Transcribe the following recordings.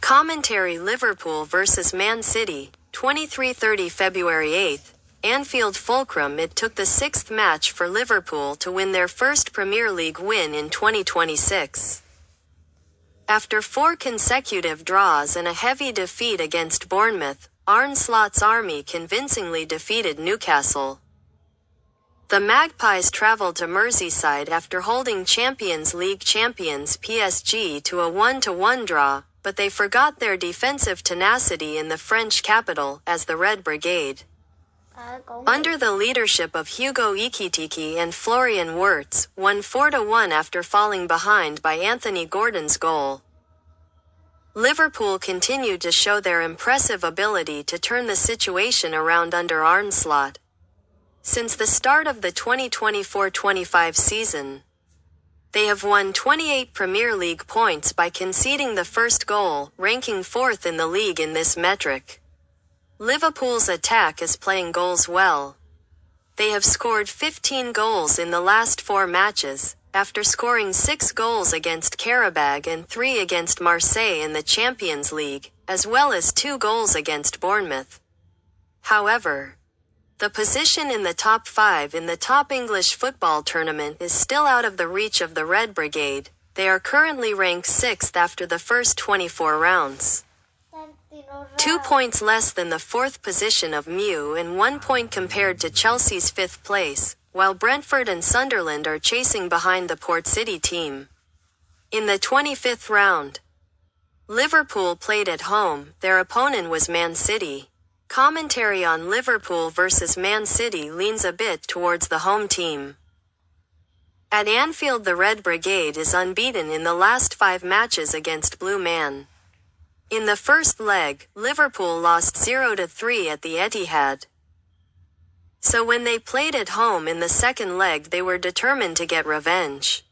Commentary: Liverpool vs Man City, 23:30 February 8th, Anfield fulcrumd. It took the sixth match for Liverpool to win their first Premier League win in 2026. After 4 consecutive draws and a heavy defeat against Bournemouth, Arne Slot's Army convincingly defeated Newcastle. The Magpies travelled to Merseyside after holding Champions League champions PSG to a 1-1 draw, but they forgot their defensive tenacity in the French capital as the Red Brigade. Under the leadership of Hugo Ekitike and Florian Wirtz, won 4-1 after falling behind by Anthony Gordon's goal. Liverpool continued to show their impressive ability to turn the situation around under Arne Slot. Since the start of the 2024-25 season, they have won 28 Premier League points by conceding the first goal, ranking 4th in the league in this metric. Liverpool's attack is playing goals well. They have scored 15 goals in the last 4 matches, after scoring 6 goals against Qarabag and 3 against Marseille in the Champions League, as well as 2 goals against Bournemouth. However, the position in the top 5 in the top English football tournament is still out of the reach of the Red Brigade. They are currently ranked 6th after the first 24 rounds. 2 points less than the 4th position of Mew and 1 point compared to Chelsea's 5th place, while Brentford and Sunderland are chasing behind the Port City team. In the 25th round, Liverpool played at home. Their opponent was Man City. Commentary on Liverpool vs Man City leans a bit towards the home team. At Anfield, the Red Brigade is unbeaten in the last 5 matches against Blue Man. In the first leg, Liverpool lost 0-3 at the Etihad. So when they played at home in the second leg, they were determined to get revenge.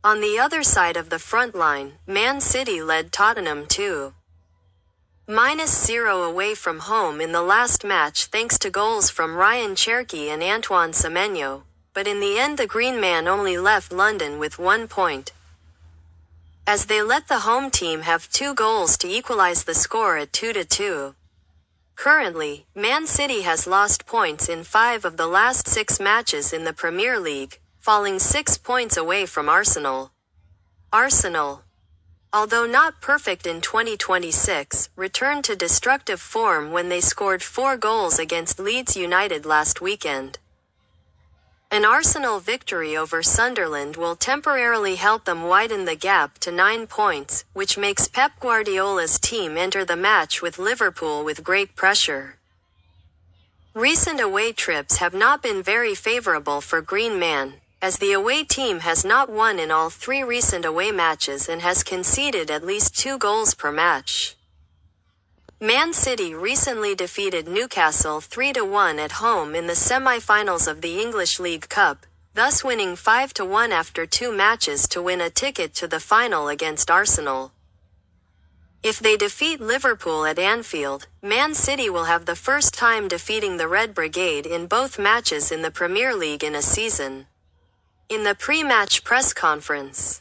On the other side of the front line, Man City led Tottenham 2-0 away from home in the last match thanks to goals from Ryan Cherki and Antoine Semenyo, but in the end the Green Man only left London with 1 point, as they let the home team have 2 goals to equalize the score at 2-2. Currently, Man City has lost points in 5 of the last 6 matches in the Premier League, falling 6 points away from Arsenal. Arsenal, although not perfect in 2026, returned to destructive form when they scored 4 goals against Leeds United last weekend. An Arsenal victory over Sunderland will temporarily help them widen the gap to 9 points, which makes Pep Guardiola's team enter the match with Liverpool with great pressure. Recent away trips have not been very favourable for Green Man, as the away team has not won in all 3 recent away matches and has conceded at least 2 goals per match. Man City recently defeated Newcastle 3-1 at home in the semi-finals of the English League Cup, thus winning 5-1 after 2 matches to win a ticket to the final against Arsenal. If they defeat Liverpool at Anfield, Man City will have the first time defeating the Red Brigade in both matches in the Premier League in a season. In the pre-match press conference,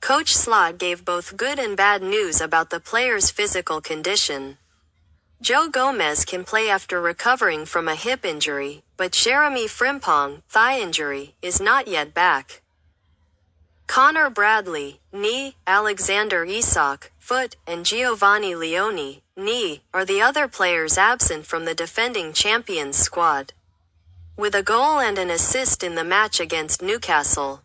Coach Slot gave both good and bad news about the players' physical condition. Joe Gomez can play after recovering from a hip injury, but Jeremy Frimpong, thigh injury, is not yet back. Connor Bradley, knee, Alexander Isak, foot, and Giovanni Leone, knee, are the other players absent from the defending champions squad. With a goal and an assist in the match against Newcastle,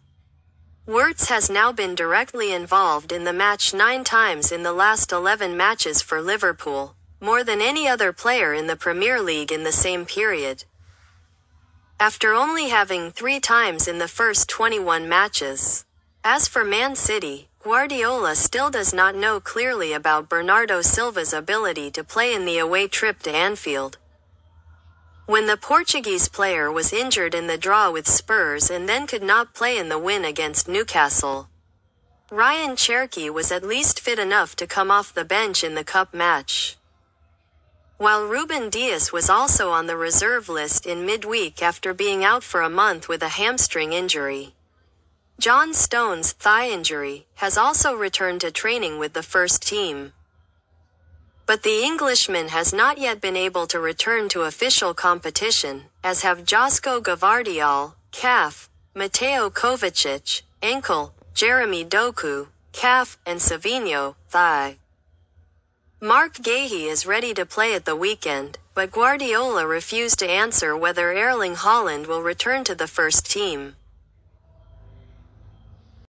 Wirtz has now been directly involved in the match 9 times in the last 11 matches for Liverpool, more than any other player in the Premier League in the same period. After only having 3 times in the first 21 matches. As for Man City, Guardiola still does not know clearly about Bernardo Silva's ability to play in the away trip to Anfield. When the Portuguese player was injured in the draw with Spurs and then could not play in the win against Newcastle, Ryan Cherki was at least fit enough to come off the bench in the cup match. While Ruben Dias was also on the reserve list in midweek after being out for a month with a hamstring injury. John Stones' thigh injury has also returned to training with the first team. But the Englishman has not yet been able to return to official competition, as have Josko Gvardiol, calf, Mateo Kovacic, ankle, Jeremy Doku, calf, and Savinho, thigh. Mark Gahey is ready to play at the weekend, but Guardiola refused to answer whether Erling Haaland will return to the first team.